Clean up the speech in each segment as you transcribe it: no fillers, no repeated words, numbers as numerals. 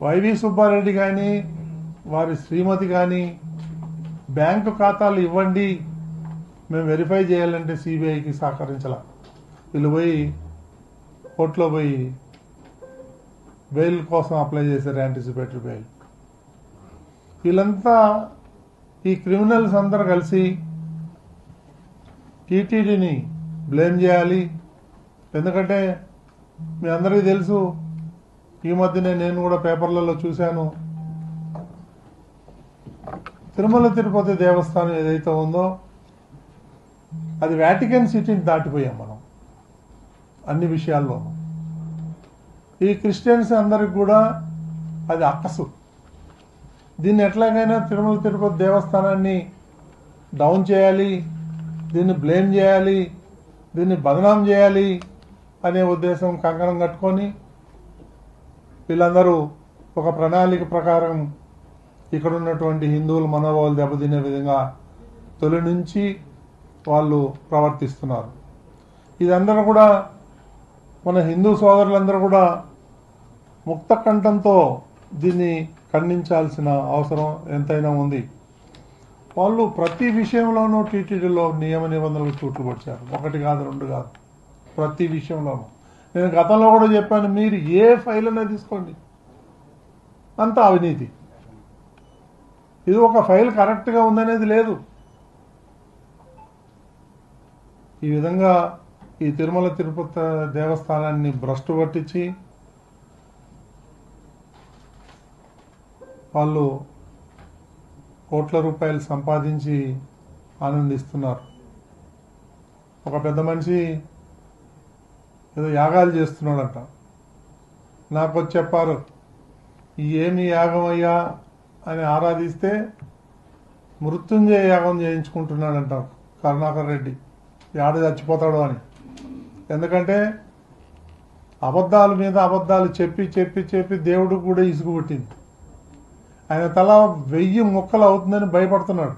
YV Subbareddy కానీ వారి శ్రీమతి కానీ బ్యాంకు ఖాతాలు ఇవ్వండి మేము వెరిఫై చేయాలంటే సిబిఐకి సహకరించాల. వీళ్ళు పోయి కోర్టులో పోయి బెయిల్ కోసం అప్లై చేశారు, యాంటిసిపేటరీ బెయిల్. వీళ్ళంతా ఈ క్రిమినల్స్ అందరూ కలిసి టీటీడీని బ్లేమ్ చేయాలి. ఎందుకంటే మీ అందరికీ తెలుసు, ఈ మధ్యనే నేను కూడా పేపర్లలో చూశాను, తిరుమల తిరుపతి దేవస్థానం ఏదైతే ఉందో అది వాటికన్ సిటీని దాటిపోయాం మనం అన్ని విషయాల్లోనూ. ఈ క్రిస్టియన్స్ అందరికి కూడా అది అక్కసు. దీన్ని ఎట్లాగైనా తిరుమల తిరుపతి దేవస్థానాన్ని డౌన్ చేయాలి, దీన్ని బ్లేమ్ చేయాలి, దీన్ని బదనాం చేయాలి అనే ఉద్దేశం కంకణం కట్టుకొని వీళ్ళందరూ ఒక ప్రణాళిక ప్రకారం ఇక్కడ ఉన్నటువంటి హిందువుల మనోభావాలు దెబ్బతినే విధంగా తొలి నుంచి వాళ్ళు ప్రవర్తిస్తున్నారు. ఇదందరూ కూడా మన హిందూ సోదరులందరూ కూడా ముక్త కంఠంతో దీన్ని ఖండించాల్సిన అవసరం ఎంతైనా ఉంది. వాళ్ళు ప్రతి విషయంలోనూ టీటీడీలో నియమ నిబంధనలకు తూట్లు పొడిచారు. ఒకటి కాదు, రెండు కాదు, ప్రతి విషయంలోనూ. నేను గతంలో కూడా చెప్పాను, మీరు ఏ ఫైల్ అయినా తీసుకోండి, అంత అవినీతి. ఇది ఒక ఫైల్ కరెక్ట్గా ఉందనేది లేదు. ఈ విధంగా ఈ తిరుమల తిరుపతి దేవస్థానాన్ని భ్రష్టు పట్టించి వాళ్ళు కోట్ల రూపాయలు సంపాదించి ఆనందిస్తున్నారు. ఒక పెద్ద మనిషి ఏదో యాగాలు చేస్తున్నాడంట. నాకు వచ్చి చెప్పారు, ఏమి యాగం అయ్యా అని ఆరాధిస్తే మృత్యుంజయ యాగం చేయించుకుంటున్నాడంట కరుణాకర్ రెడ్డి. యాడ చచ్చిపోతాడు అని. ఎందుకంటే అబద్ధాల మీద అబద్ధాలు చెప్పి చెప్పి చెప్పి దేవుడికి కూడా ఇసుగు పుట్టింది. ఆయన తల 1000 ముక్కలు అవుతుందని భయపడుతున్నాడు.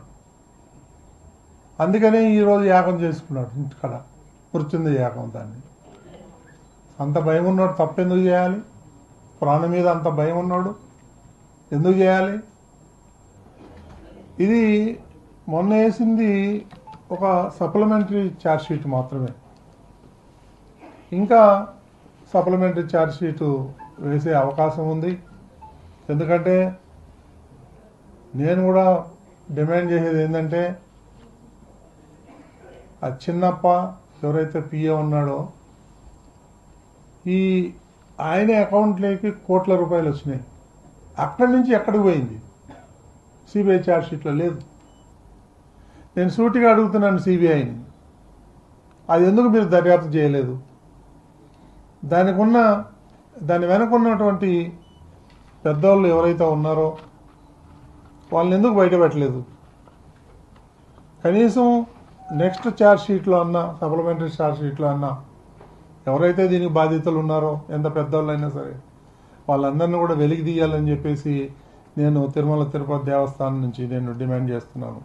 అందుకనే ఈరోజు యాగం చేసుకున్నాడు ఇంటికాడ, మృత్యుంజయ యాగం. దాన్ని అంత భయం ఉన్నాడు, తప్పెందుకు చేయాలి? ప్రాణం మీద అంత భయం ఉన్నాడు, ఎందుకు చేయాలి? ఇది మొన్న వేసింది ఒక సప్లిమెంటరీ ఛార్జ్ షీట్ మాత్రమే. ఇంకా సప్లిమెంటరీ ఛార్జ్ షీటు వేసే అవకాశం ఉంది. ఎందుకంటే నేను కూడా డిమాండ్ చేసేది ఏంటంటే, ఆ చిన్నప్ప ఎవరైతే పిఏ ఉన్నాడో ఆయన అకౌంట్లోకి కోట్ల రూపాయలు వచ్చినాయి. అక్కడి నుంచి ఎక్కడికి పోయింది? సిబిఐ ఛార్జ్ షీట్లో లేదు. నేను సూటిగా అడుగుతున్నాను సిబిఐని, అది ఎందుకు మీరు దర్యాప్తు చేయలేదు? దాని వెనకున్నటువంటి పెద్దవాళ్ళు ఎవరైతే ఉన్నారో వాళ్ళని ఎందుకు బయటపెట్టలేదు? కనీసం నెక్స్ట్ ఛార్జ్ షీట్లో అన్నా, సప్లిమెంటరీ ఛార్జ్ షీట్లో అన్నా ఎవరైతే దీనికి బాధితులు ఉన్నారో, ఎంత పెద్దవాళ్ళు అయినా సరే, వాళ్ళందరినీ కూడా వెలికి తీయాలని చెప్పేసి నేను తిరుమల తిరుపతి దేవస్థానం నుంచి నేను డిమాండ్ చేస్తున్నాను.